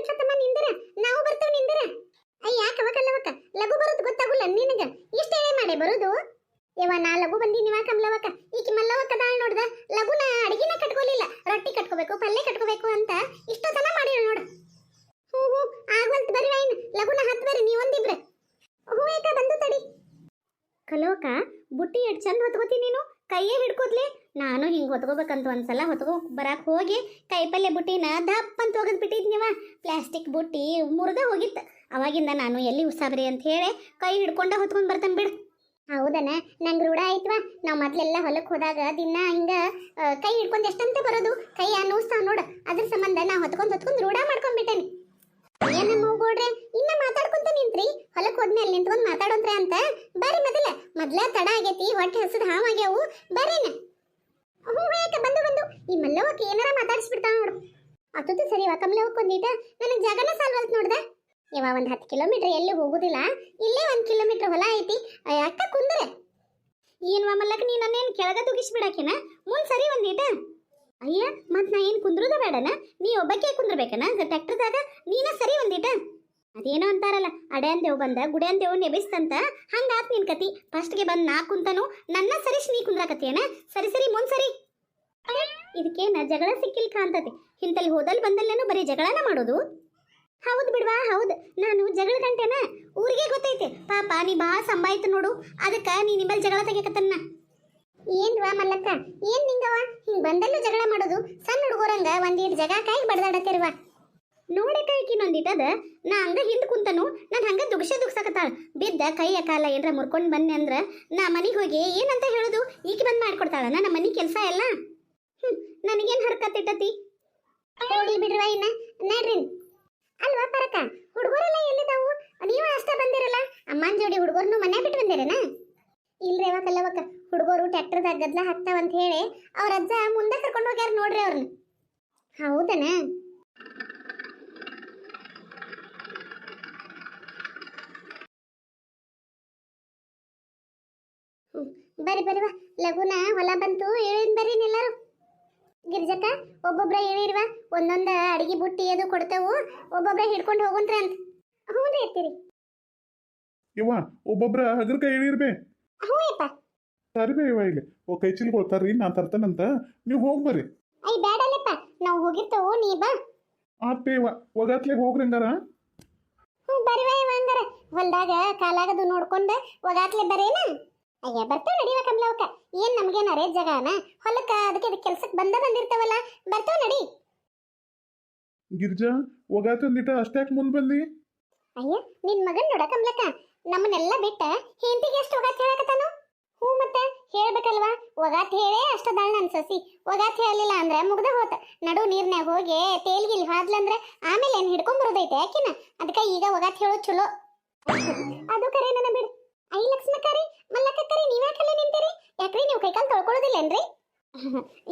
ಇಟ್ಲತ್ತಮ್ಮ ನಿಂದಿರ ನಾವು ಬರ್ತೇವೆ ನಿಂದಿರ. ಅಯ್ಯ ಕವಕಲ್ಲವಕ್ಕ ಲಘು ಬರೋದು ಗೊತ್ತಾಗುಲ್ಲ ನಿನಗ. ಇಷ್ಟೇ ಮಾಡಿ ಬರೋದು ಯವ್ವ. ನಾ ಲಘು ಬಂದಿನಿವ ಕಮಲವಕ್ಕ. ಈಕಿ ಮಲ್ಲವಕ್ಕ ದಾಳ್ ನೋಡ್ದ ಲಘುನ ಅಡಿಗೆನ ಕಟ್ಕೊಲಿಲ್ಲ. ರೊಟ್ಟಿ ಕಟ್ಕೋಬೇಕು ಪಲ್ಯ ಕಟ್ಕೋಬೇಕು ಅಂತ ಇಷ್ಟೊತ್ತನ ಮಾಡಿ ನೋಡು. ಹೂ ಹೂ ಆಗವಲ್ತು ಬರಿ ವೈನ್ ಲಘುನ ಹತ್ತು ಬರಿ ನೀವೊಂದಿಬ್ರು. ಹೂ ಏಕ ಬಂದು ತಡಿ. ಕಲೋಕ ಬುಟ್ಟಿ ಎಷ್ಟು ಚಂದ ಹೊತ್ಕೋತಿ ನೀನು. ಕೈಯೇ ಹಿಡ್ಕೋದ್ಲೆ. ನಾನು ಹಿಂಗೆ ಹೊತ್ಕೋಬೇಕಂತ ಒಂದ್ಸಲ ಹೊತ್ಕೋ ಬರಕ್ಕೆ ಹೋಗಿ ಕೈಪಲ್ಯ ಬುಟ್ಟಿನ ದಪ್ಪ ಅಂತ ಹೋಗದ್ ಬಿಟ್ಟಿದ್ನಿವ. ಪ್ಲಾಸ್ಟಿಕ್ ಬುಟ್ಟಿ ಮುರಿದ ಹೋಗಿತ್ತು. ಅವಾಗಿಂದ ನಾನು ಎಲ್ಲಿ ಉಸಾಬ್ರಿ ಅಂತ ಹೇಳಿ ಕೈ ಹಿಡ್ಕೊಂಡ ಹೊತ್ಕೊಂಡ್ ಬರ್ತಾನೆ ಬಿಡು. ಹೌದನ ನಂಗೆ ರೂಢ ಆಯ್ತವಾ. ನಾವು ಮೊದ್ಲೆಲ್ಲ ಹೊಲಕ್ಕೆ ಹೋದಾಗ ದಿನ ಹಿಂಗ ಕೈ ಹಿಡ್ಕೊಂಡು ಎಷ್ಟಂತ ಬರೋದು. ಕೈ ಅನ್ನೂಸ್ತಾವ ನೋಡು. ಅದ್ರ ಸಂಬಂಧ ನಾ ಹೊತ್ಕೊಂಡ್ ರೂಢ ಮಾಡ್ಕೊಂಡ್ಬಿಟ್ಟೇನೆ. ಏನಮ್ಮ ಹೋಗೋಡ್ರೆ ಇನ್ನ ಮಾತಾಡ್ಕೊಂತ ನಿಂತ್ರಿ. ಹೊಲಕ್ಕೆ ಹೋದ್ಮೇಲೆ ನಿಂತ್ಕೊಂಡ್ ಮಾತಾಡೋಂತ್ರ ಅಂತ ಬರ್ರಿ. ಮೊದ್ಲ ತಡ ಆಗೈತಿ. ಹೊಟ್ಟೆ ಹಸದ್ ಹಾವಾಗ್ಯಾವು. ಬರ್ರಿನ. ಹ್ಞೂ ಯಾಕೆ ಬಂದು ಈ ಮಲ್ಲವಕ್ಕೆ ಏನಾರ ಮಾತಾಡಿಸ್ಬಿಡ್ತಾವ ನೋಡು. ಅತ್ತದ್ದು ಸರಿವಾ ಕಮಲವಕ್ಕೆ ಒಂದೀಟ ನನಗೆ ಜಾಗನ ಸಾಲ್ವಲ್ತ್ ನೋಡ್ದೆ. ಇವ ಒಂದು 10 ಕಿಲೋಮೀಟರ್ ಎಲ್ಲಿ ಹೋಗುದಿಲ್ಲ. ಇಲ್ಲೇ 1 ಕಿಲೋಮೀಟರ್ ಹೊಲ ಐತಿ. ಅಕ್ಕ ಕುಂದ್ರೆ ಏನ್ವಾ ಮಲ್ಲಕ ನೀ ನನ್ನೇನು ಕೆಳಗ ತುಗಿಸ್ಬಿಡಾಕಿನ ಮುಂದ್ ಸರಿ ಒಂದೀಟ. ಅಯ್ಯ ಮತ್ ನಾ ಏನ್ ಕುಂದ್ರುದ ಬೇಡನ. ನೀ ಒಬ್ಬಕ್ಕೆ ಕುಂದ್ರಬೇಕನ ಟ್ರ್ಯಾಕ್ಟರ್ದಾಗ. ನೀನ ಸರಿ ಒಂದೀಟ. ಅದೇನೋ ಅಂತಾರಲ್ಲ ಅಡೆ ಅಂದೇವು ಬಂದ ಗುಡೆ ಅಂದೇವು ನೆಬಿಸ್ತಂತ. ಹಂಗಾತ್ ನಿನ್ ಕತಿ. ಫಸ್ಟ್ಗೆ ಬಂದ್ ನಾ ಕುಂತನು ನನ್ನ ಸರಿಸ್ ನೀ ಕುಂದ್ರಾಕತಿಯೇನ. ಸರಿ ಮುಂದ್ ಸರಿ. ಇದಕ್ಕೇನ ಜಗಳ ಸಿಕ್ಕಿಲ್ ಕಾಂತತಿ. ಇಂತಲ್ಲಿ ಹೋದಲ್ಲಿ ಬಂದಲ್ಲೇನೋ ಬರೀ ಜಗಳನ ಮಾಡೋದು. ಹೌದು ಬಿಡ್ವಾ ಹೌದು. ನಾನು ಜಗಳ ಗಂಟೆನ ಊರಿಗೆ ಗೊತ್ತೈತೆ. ಪಾಪ ನೀ ಭಾಳ ಸಂಬಾಯ್ತು ನೋಡು. ಅದಕ್ಕ ನೀ ನಿಮ್ಮಲ್ಲಿ ಜಗಳ ತೆಗಿಯಕತ್ತನ್ನ. ಏನ್ವಾ ಮಲ್ಲಕ್ಕ ಏನ್ ನಿಂಗವ ಹಿಂಗ್ ಬಂದಲ್ಲೂ ಜಗಳ ಮಾಡೋದು. ಸಣ್ಣ ಹುಡುಗರಂಗ ಒಂದೀಟ್ ಜಗ ಕಾಯಿಗೆ ಬಡ್ದಾಡತ್ತಿರುವ ನೋಡಿ. ಕೈಕಿನೊಂದಿಟ್ಟದ ನಾ ಹಂಗ ಹಿಂದ್ ಕುಂತನು. ನಾನು ಹಂಗ ದುಗ್ಸಕತ್ತಾಳ. ಬಿದ್ದ ಕೈಯ ಕಾಲ ಏನ್ರ ಮುರ್ಕೊಂಡ್ ಬನ್ನಿ ಅಂದ್ರ ನಾ ಮನಿಗೆ ಹೋಗಿ ಏನಂತ ಹೇಳುದು. ಈಕಿ ಬಂದ್ ಮಾಡ್ಕೊಡ್ತಾಳ ನನ್ನ ಮನಿ ಕೆಲಸ ಎಲ್ಲ. ನನಗೇನ್ ಹರ್ಕತ್ತಿಟ್ಟತಿ. ಹೋಗಿ ಬಿಡ್ರವ ಇನ್ನ ನಡ್ರಿ. ಅಲ್ವಾ ಪರಕ ಹುಡುಗರೆಲ್ಲ ಎಲ್ಲಿದ್ದಾವು. ನೀವು ಅಷ್ಟ ಬಂದಿರಲ್ಲ. ಅಮ್ಮನ ಜೋಡಿ ಹುಡುಗರ್ನು ಮನೆ ಬಿಟ್ಟು ಬಂದಿರೇನ. ಇಲ್ರಿ ಅವ ಕಲ್ಲವಕ್ಕ ಹುಡುಗರು ಟ್ರ್ಯಾಕ್ಟರ್ದಾಗ ಗದ್ಲ ಹಾಕ್ತಾವಂತ ಹೇಳಿ ಅವ್ರ ಅಜ್ಜ ಮುಂದೆ ಕರ್ಕೊಂಡು ಹೋಗ್ಯಾರ ನೋಡ್ರಿ ಅವ್ರನ್ನ. ಹೌದನ. ಬರಿವಾ ಲಘುನ ಹೊಲ ಬಂತು. ಹೇಳಿನ್ ಬರ್ರಿ ಎಲ್ಲಾರು. ಗಿರ್ಜಕ್ಕ ಒಬ್ಬೊಬ್ರ ಹೇಳಿರ್ವ. ಒಂದೊಂದ ಅಡಿಗೆ ಬುಟ್ಟಿ ಅದು ಕೊಡ್ತೇವು. ಒಬ್ಬೊಬ್ರ ಹಿಡ್ಕೊಂಡು ಹೋಗುಂತ್ರಿ ಅಂತ. ಹ್ಞೂ ರೀ ಎತ್ತೀರಿ. ಯವ್ವ ಒಬ್ಬೊಬ್ರ ಹಗರ್ಕ ಹೇಳಿರ್ಬೇ. ಹ್ಞೂ ಯಪ್ಪ. ತರ್ಬೇ ಇವ ಇಲ್ಲಿ ಕೈ ಚಿಲ್ಕೊಳ್ತಾರ್ರಿ. ನಾನು ತರ್ತೇನಂತ ನೀವು ಹೋಗಿ ಬರ್ರಿ. ಐ ಬೇಡಲ್ಲಪ್ಪ ನಾವು ಹೋಗಿರ್ತೇವು ನೀ ಬಾ. ಆಪೇ ಇವ ಒಗಾತ್ಲೆ ಹೋಗ್ರಿ ಹಂಗಾರ. ಹ್ಞೂ ಬರಿವ ಇವ ಹಂಗಾರ. ಹೊಲ್ದಾಗ ಕಾಲಾಗದು ನೋಡ್ಕೊಂಡ ಒಗಾತ್ಲೆ ಬರೇನ. ಅಯ್ಯ ಬರ್ತೇವೆ ನಡಿವ ಕಮಲವಕ್ಕ. ಏನ್ ನಮ್ಗೇನ ರೇ ಜಗನ ಹೊಲಕ್ಕ ಅದಕ್ಕೆ ಕೆಲ್ಸಕ್ಕೆ ಬಂದಿರ್ತಾವಲ್ಲ. ಬರ್ತೇವೆ ನಡಿ. ಗಿರ್ಜಾ ಒಗಾತಂದಿಟ ಅಷ್ಟ್ಯಾಕ್ ಮುಂದ್ ಬಂದಿ. ಅಯ್ಯ ನಿನ್ ಮಗನ್ ನೋಡ ಕಮಲಕ್ಕ ನಮ್ಮನ್ನೆಲ್ಲ ಬಿಟ್ಟ ಹೆಂಡತಿಗೆ ಎಷ್ಟು ಒಗಾತ್ ಹೇಳಕತ್ತಾನು. ಹ್ಞೂ ಮತ್ತೆ ಹೇಳ್ಬೇಕಲ್ವಾ. ಒಗಾತ್ ಹೇಳೇ ಅಷ್ಟದಾಳ ನನ್ ಸಸಿ. ಒಗಾತ್ ಹೇಳಲಿಲ್ಲ ಅಂದ್ರೆ ಮುಗ್ದ ಹೋತ. ನಡು ನೀರ್ನ್ಯಾಗ ಹೋಗಿ ತೇಲ್ಗಿಲ್ ಹಾದ್ಲಂದ್ರೆ ಆಮೇಲೆ ಏನ್ ಹಿಡ್ಕೊಂಡ್ ಬರೋದೈತೆ ಯಾಕಿನ. ಅದಕ್ಕ ಈಗ ಒಗಾತ್ ಹೇಳೋದು ಚಲೋ. ಅದು ಕರೆ ನನ್ನ ಬಿಡು. ಐ ಲಕ್ಷ್ಮಕ್ಕರಿ ಮಲ್ಲಕ್ಕರಿ ನೀವ್ಯಾಕಲ್ಲ ನಿಂತೀರಿ. ಯಾಕ್ರಿ ನೀವು ಕೈಕಾಲು ತೊಳ್ಕೊಳ್ಳೋದಿಲ್ಲೇನ್ರಿ.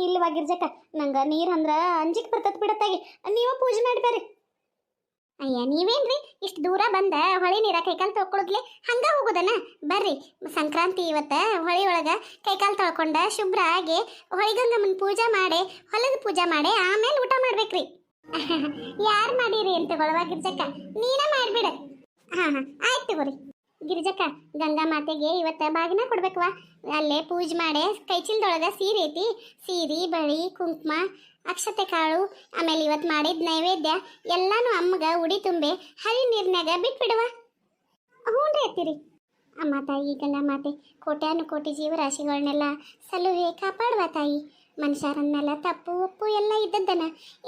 ಇಲ್ವಾ ಗಿರ್ಜಕ್ಕ ನಂಗ ನೀರ್ ಅಂದ್ರ ಅಂಜಿಕ್ ಬರ್ತತ್ ಬಿಡತ್ತಾಗಿ. ನೀವ ಪೂಜೆ ಮಾಡ್ಬೇರಿ. ಅಯ್ಯ ನೀವೇನ್ರಿ ಇಷ್ಟು ದೂರ ಬಂದ ಹೊಳಿ ನೀರ ಕೈಕಾಲು ತೊಳ್ಕೊಳ್ಳೋದ್ಲೆ ಹಂಗ ಹೋಗೋದನ. ಬರ್ರಿ ಸಂಕ್ರಾಂತಿ ಇವತ್ತ ಹೊಳಿ ಒಳಗ ಕೈಕಾಲು ತೊಳ್ಕೊಂಡ ಶುಭ್ರ ಆಗಿ ಹೊಳಿಗಂಗಮ್ಮನ ಪೂಜಾ ಮಾಡಿ ಹೊಲದ ಪೂಜಾ ಮಾಡಿ ಆಮೇಲೆ ಊಟ ಮಾಡ್ಬೇಕ್ರಿ. ಯಾರು ಮಾಡಿರಿ ಅಂತ ಗೊಳವ ಗಿರ್ಜಕ್ಕ ನೀನ ಮಾಡ್ಬಿಡ. ಹಾ ಆಯ್ತು ತಗೋರಿ. ಗಿರಿಜಕ್ಕ ಗಂಗಾ ಮಾತೆಗೆ ಇವತ್ತ ಬಾಗಿನ ಕೊಡ್ಬೇಕವಾ. ಅಲ್ಲೇ ಪೂಜೆ ಮಾಡಿ ಕೈ ಚೀಲದೊಳಗ ಸೀರೆ ಐತಿ. ಸೀರೆ ಬಳಿ ಕುಂಕುಮ ಅಕ್ಷತೆ ಕಾಳು ಆಮೇಲೆ ಇವತ್ತು ಮಾಡಿದ ನೈವೇದ್ಯ ಎಲ್ಲಾನು ಅಮ್ಮಗ ಉಡಿ ತುಂಬೆ ಹರಿ ನೀರ್ನಾಗ ಬಿಟ್ಬಿಡುವ. ಹ್ಞೂ ರೀ ಅತ್ತೀರಿ. ಅಮ್ಮ ತಾಯಿ ಗಂಗಾ ಮಾತೆ ಕೋಟ್ಯಾನು ಕೋಟಿ ಜೀವರಾಶಿಗಳನ್ನೆಲ್ಲ ಸಲುಹೆ ಕಾಪಾಡುವ ತಾಯಿ. ಮನುಷ್ಯರನ್ನೆಲ್ಲ ತಪ್ಪು ಒಪ್ಪು ಎಲ್ಲ ಇದ್ದದ್ದನ.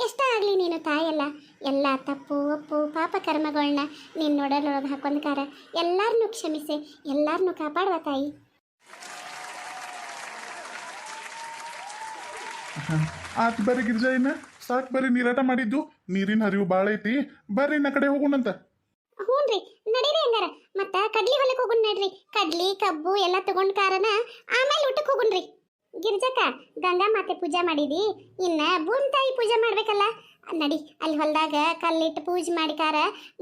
ಎಷ್ಟ ಆಗಲಿ ನೀನು ತಾಯಲ್ಲ. ಎಲ್ಲ ತಪ್ಪು ಒಪ್ಪು ಪಾಪ ಕರ್ಮಗಳನ್ನ ನೀನು ನೋಡಲೊಳಗೆ ಹಾಕೊಂಡ್ಕಾರ ಎಲ್ಲಾರನ್ನೂ ಕ್ಷಮಿಸಿ ಎಲ್ಲಾರನ್ನೂ ಕಾಪಾಡುವ ತಾಯಿ. ಆತ್ ಬರ್ರಿ ಗಿರ್ಜಾ ಇನ್ನ ಸಾಕ್ ಬರ್ರಿ. ನೀರಾಟ ಮಾಡಿದ್ದು ನೀರಿನ ಹರಿವು ಭಾಳ ಐತಿ. ಬರ್ರಿ ಇನ್ನ ಕಡೆ ಹೋಗೋಣಂತ. ಹ್ಞೂ ರೀ ನಡೀರಿ ಹಂಗಾರ. ಮತ್ತ ಕಡ್ಲಿ ಹೊಲಕ್ಕೆ ಹೋಗುನ್ ನಡ್ರಿ. ಕಡ್ಲಿ ಕಬ್ಬು ಎಲ್ಲ ತಗೊಂಡ್ ಕಾರನ ಆಮೇಲೆ ಊಟಕ್ಕೆ ಹೋಗುನ್ರಿ. ಗಿರ್ಜಕ್ಕ ಗಂಗಾ ಮಾತೆ ಪೂಜಾ ಮಾಡಿದಿ. ಇನ್ನ ಭೂಮಿ ತಾಯಿ ಪೂಜೆ ಮಾಡ್ಬೇಕಲ್ಲ. ನಡಿ ಅಲ್ಲಿ ಹೊಲದಾಗ ಕಲ್ಲಿಟ್ಟು ಪೂಜೆ ಮಾಡಿಕಾರ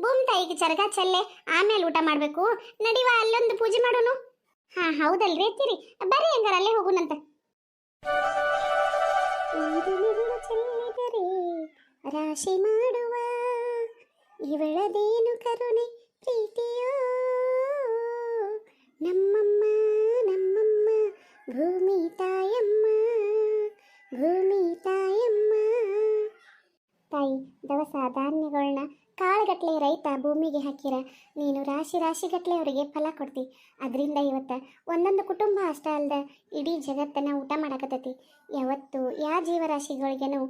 ಭೂಮಿ ತಾಯಿಗೆ ಚರಗ ಚೆಲ್ಲೆ ಆಮೇಲೆ ಊಟ ಮಾಡ್ಬೇಕು. ನಡಿವ ಅಲ್ಲೊಂದು ಪೂಜೆ ಮಾಡೋನು. ಹಾ ಹೌದಲ್ರಿ ಎತ್ತೀರಿ. ಬರ್ರಿ ಹಂಗಾರ ಅಲ್ಲೇ ಹೋಗುನಂತ. ರಾಶಿ ಮಾಡುವ ಇವಳದೇನು ಕರುಣೆ ಪ್ರೀತಿಯೋ ನಮ್ಮಮ್ಮ ನಮ್ಮಮ್ಮ ಭೂಮಿ ತಾಯಮ್ಮ ಭೂಮಿ ತಾಯಮ್ಮ. ತಾಯಿ, ದವಸ ಧಾನ್ಯಗಳನ್ನ ಕಾಳುಗಟ್ಲೆ ರೈತ ಭೂಮಿಗೆ ಹಾಕಿರ ನೀನು ರಾಶಿ ರಾಶಿಗಟ್ಲೆ ಅವರಿಗೆ ಫಲ ಕೊಡ್ತಿ. ಅದರಿಂದ ಇವತ್ತು ಒಂದೊಂದು ಕುಟುಂಬ ಅಷ್ಟೇ ಅಲ್ದ ಇಡೀ ಜಗತ್ತನ್ನ ಊಟ ಮಾಡಕತ್ತೈತಿ. ಯಾವತ್ತು ಯಾವ ಜೀವರಾಶಿಗಳಿಗೇನು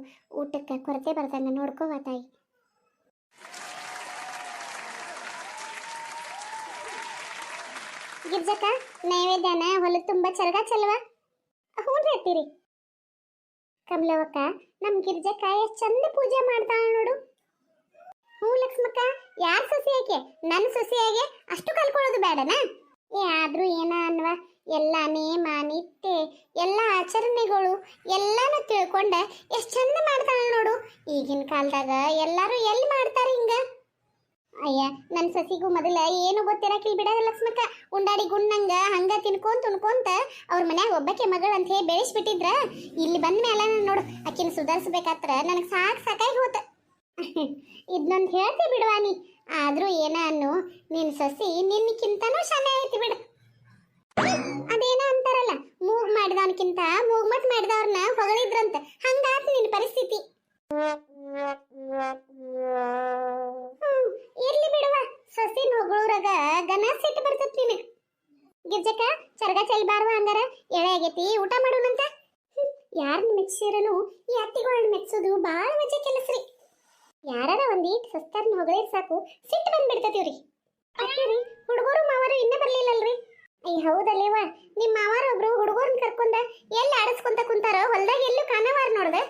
ಊಟಕ್ಕೆ ಕೊರತೆ ಬರ್ದಂಗ ನೋಡ್ಕೋವ ತಾಯಿ. ಗಿರ್ಜಕ್ಕ, ನೈವೇದ್ಯನ ಹೊಲ ತುಂಬ ಚರಗ ಚಲ್ವ? ಹ್ಞೂ ಹೇಳ್ತೀರಿ. ಕಮಲವಕ್ಕ, ನಮ್ಮ ಗಿರ್ಜಕ್ಕ ಎಷ್ಟು ಚಂದ ಪೂಜೆ ಮಾಡ್ತಾಳ ನೋಡು. ಹ್ಞೂ ಲಕ್ಷ್ಮಕ್ಕ, ಯಾರ ಸೊಸೆ ಆಕೆ? ನನ್ನ ಸೊಸೆಯಾಗೆ ಅಷ್ಟು ಕಲ್ಕೊಳ್ಳೋದು ಬೇಡನಾ? ಆದ್ರೂ ಏನ ಅನ್ವ, ಎಲ್ಲ ನೇಮ ನಿತ್ಯ ಎಲ್ಲ ಆಚರಣೆಗಳು ಎಲ್ಲಾನು ತಿಳ್ಕೊಂಡ ಎಷ್ಟು ಚಂದ ಮಾಡ್ತಾಳ ನೋಡು. ಈಗಿನ ಕಾಲದಾಗ ಎಲ್ಲರೂ ಎಲ್ಲಿ ಮಾಡ್ತಾರೆ ಹಿಂಗ? ಅಯ್ಯ, ನನ್ನ ಸಸಿಗೂ ಮೊದಲ ಏನು ಗೊತ್ತಿರಕಿಲ್ ಬಿಡ ಲಕ್ಷ್ಮಕ್ಕ. ಉಂಡಾಡಿ ಗುಣ್ಣಂಗ ಹಂಗ ತಿನ್ಕೊಂತ ಅವ್ರ ಮನ್ಯಾಗ ಒಬ್ಬಕ್ಕೆ ಮಗಳು ಅಂತ ಹೇಳಿ ಬೆಳೆಸ್ಬಿಟ್ಟಿದ್ರ. ಇಲ್ಲಿ ಬಂದ ಮೇಲೆ ನೋಡು ಆಕಿನ ಸುಧಾರಿಸ್ಬೇಕಾತ್ರ ನನಗೆ ಸಾಕಾಗಿ ಹೋತ. ಇದನ್ನೊಂದು ಹೇಳ್ತಿ ಬಿಡುವಾನಿ. ಆದ್ರೂ ಏನ ಅನ್ನು, ನಿನ್ ಸಸಿ ನಿನ್ನಕ್ಕಿಂತನೂ ಶಾನೆ ಐತಿ ಬಿಡು. ಅದೇನ ಅಂತಾರಲ್ಲ, ಮೂಗ್ ಮಾಡಿದವನ್ಕಿಂತ ಮೂಗ್ಮಟ್ ಮಾಡಿದವ್ರನ್ನ ಹೊಗಳಿದ್ರಂತ, ಹಂಗಾತ್ ನಿನ್ ಪರಿಸ್ಥಿತಿ. ಇರ್ಲಿ ಬಿಡುವ, ಸಸಿನ ಹೊಗಳೂರಾಗ ಗನ ಸಿಟ್ಟು ಬರ್ತೈತಿ ನಿನಗೆ. ಗಿರ್ಜಕ್ಕ, ಚರಗ ಚೆಲ್ಬಾರ್ವ ಹಂಗಾರ, ಎಳೆ ಆಗೈತಿ, ಊಟ ಮಾಡೋಣಂತ. ಯಾರನ್ನ ಮೆಚ್ಚಿರನು ಈ ಅತ್ತಿಗಳನ್ನ ಮೆಚ್ಚೋದು ಭಾಳ ವಜೆ ಕೆಲಸ್ರಿ. ಯಾರ ಒಂದೀಟ್ ಸಸ್ತಾರ್ನ ಹೊಗಳಿರ್ ಸಾಕು ಸಿಟ್ಟು ಬಂದ್ಬಿಡ್ತೈತಿವ್ರಿ. ಅತ್ತಿರಿ, ಹುಡುಗರು ಮಾವರು ಇನ್ನೂ ಬರ್ಲಿಲ್ಲಲ್ರಿ? ಅಯ್ಯ ಹೌದಲ್ಲೇವ, ನಿಮ್ಮ ಮಾವಾರ ಒಬ್ರು ಹುಡುಗರನ್ನ ಕರ್ಕೊಂಡ ಎಲ್ಲಿ ಆಡಿಸ್ಕೊಂತ ಕುಂತಾರೋ ಹೊಲ್ದಾಗ ಎಲ್ಲೂ ಕಾಣವಾರ ನೋಡ್ದೆ.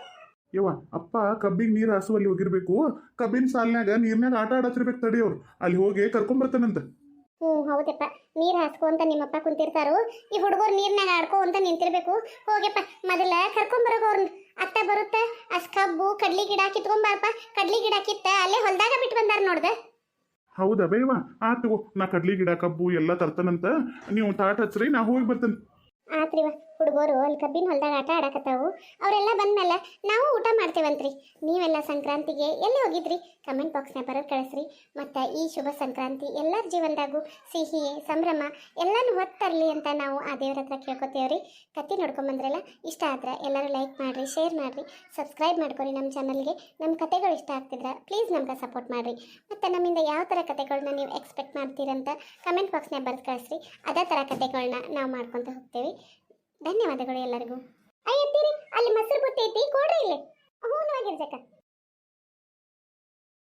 ಯವ್ವ, ಅಪ್ಪ ಕಬ್ಬಿಗೆ ನೀರು ಹಾಸುವಲ್ಲಿ ಹೋಗಿರ್ಬೇಕು. ಕಬ್ಬಿನ ಸಾಲಿನಾಗ ನೀರ್ನಾಗ ಆಟ ಆಡತ್ತಿರ್ಬೇಕು ತಡಿಯವ್ರು. ಅಲ್ಲಿ ಹೋಗಿ ಕರ್ಕೊಂಬರ್ತಾನಂತ. ಹ್ಞೂ ಹೌದಪ್ಪ, ನೀರು ಹಾಸ್ಕೊಂತ ನಿಮ್ಮಪ್ಪ ಕುಂತಿರ್ತಾರೋ, ಈ ಹುಡುಗರು ನೀರ್ನಾಗ ಆಡ್ಕೋ ಅಂತ ನಿಂತಿರ್ಬೇಕು. ಹೋಗಪ್ಪ, ಮೊದಲ ಕರ್ಕೊಂಬರೋಗ ಅವ್ರನ್ನ. ಅತ್ತ ಬರುತ್ತೆ ಅಸ್ ಕಬ್ಬು ಕಡ್ಲಿ ಗಿಡ ಕಿತ್ಕೊಂಬಾರಪ್ಪ. ಕಡ್ಲಿ ಗಿಡ ಕಿತ್ತ ಅಲ್ಲೇ ಹೊಲ್ದಾಗ ಬಿಟ್ಟು ಬಂದಾರ ನೋಡ್ದೆ. ಹೌದಾ ಬೇವ, ಆತು, ನಾ ಕಡ್ಲಿ ಗಿಡ ಕಬ್ಬು ಎಲ್ಲ ತರ್ತಾನಂತ. ನೀವು ತಾಟ್ ಹಚ್ರಿ, ನಾ ಹೋಗಿ ಬರ್ತೇನೆ. ಆತ್ರಿವ, ಹುಡುಗರು ಅಲ್ಲಿ ಕಬ್ಬಿನ ಹೊಲ್ದಾಗ ಆಟ ಆಡಕತ್ತಾವು. ಅವರೆಲ್ಲ ಬಂದ್ಮೇಲೆ ನಾವು ಊಟ ಮಾಡ್ತೇವಂತ್ರಿ. ನೀವೆಲ್ಲ ಸಂಕ್ರಾಂತಿಗೆ ಎಲ್ಲಿ ಹೋಗಿದ್ರಿ? ಕಮೆಂಟ್ ಬಾಕ್ಸ್ನಾಗ ಬರೋದು ಕಳಿಸ್ರಿ. ಮತ್ತು ಈ ಶುಭ ಸಂಕ್ರಾಂತಿ ಎಲ್ಲರ ಜೀವನದಾಗೂ ಸಿಹಿ ಸಂಭ್ರಮ ಎಲ್ಲನೂ ಹೊತ್ತರಲಿ ಅಂತ ನಾವು ಆ ದೇವ್ರ ಹತ್ರ ಕೇಳ್ಕೊತೀವ್ರಿ. ಕತೆ ನೋಡ್ಕೊಂಬಂದ್ರಲ್ಲ, ಇಷ್ಟ ಆದ್ರೆ ಎಲ್ಲರೂ ಲೈಕ್ ಮಾಡಿರಿ, ಶೇರ್ ಮಾಡಿರಿ, ಸಬ್ಸ್ಕ್ರೈಬ್ ಮಾಡ್ಕೊರಿ ನಮ್ಮ ಚಾನಲ್ಗೆ. ನಮ್ಮ ಕತೆಗಳು ಇಷ್ಟ ಆಗ್ತಿದ್ರೆ ಪ್ಲೀಸ್ ನಮ್ಗೆ ಸಪೋರ್ಟ್ ಮಾಡಿರಿ. ಮತ್ತು ನಮ್ಮಿಂದ ಯಾವ ಥರ ಕತೆಗಳನ್ನ ನೀವು ಎಕ್ಸ್ಪೆಕ್ಟ್ ಮಾಡ್ತೀರಂತ ಕಮೆಂಟ್ ಬಾಕ್ಸ್ನಾಗ ಬರೆದು ಕಳಿಸ್ರಿ. ಅದೇ ಥರ ಕತೆಗಳನ್ನ ನಾವು ಮಾಡ್ಕೊತ ಹೋಗ್ತೇವೆ. ಧನ್ಯವಾದಗಳು ಎಲ್ಲರಿಗೂ. ಅಯ್ಯತ್ತೀರಿ, ಅಲ್ಲಿ ಮೊಸರು ಬುತ್ತಿ ಐತಿ, ಕೊಡ್ರಿ ಇಲ್ಲಿ. ಹ್ಞೂ ಆಗಿರ್ಬೇಕ.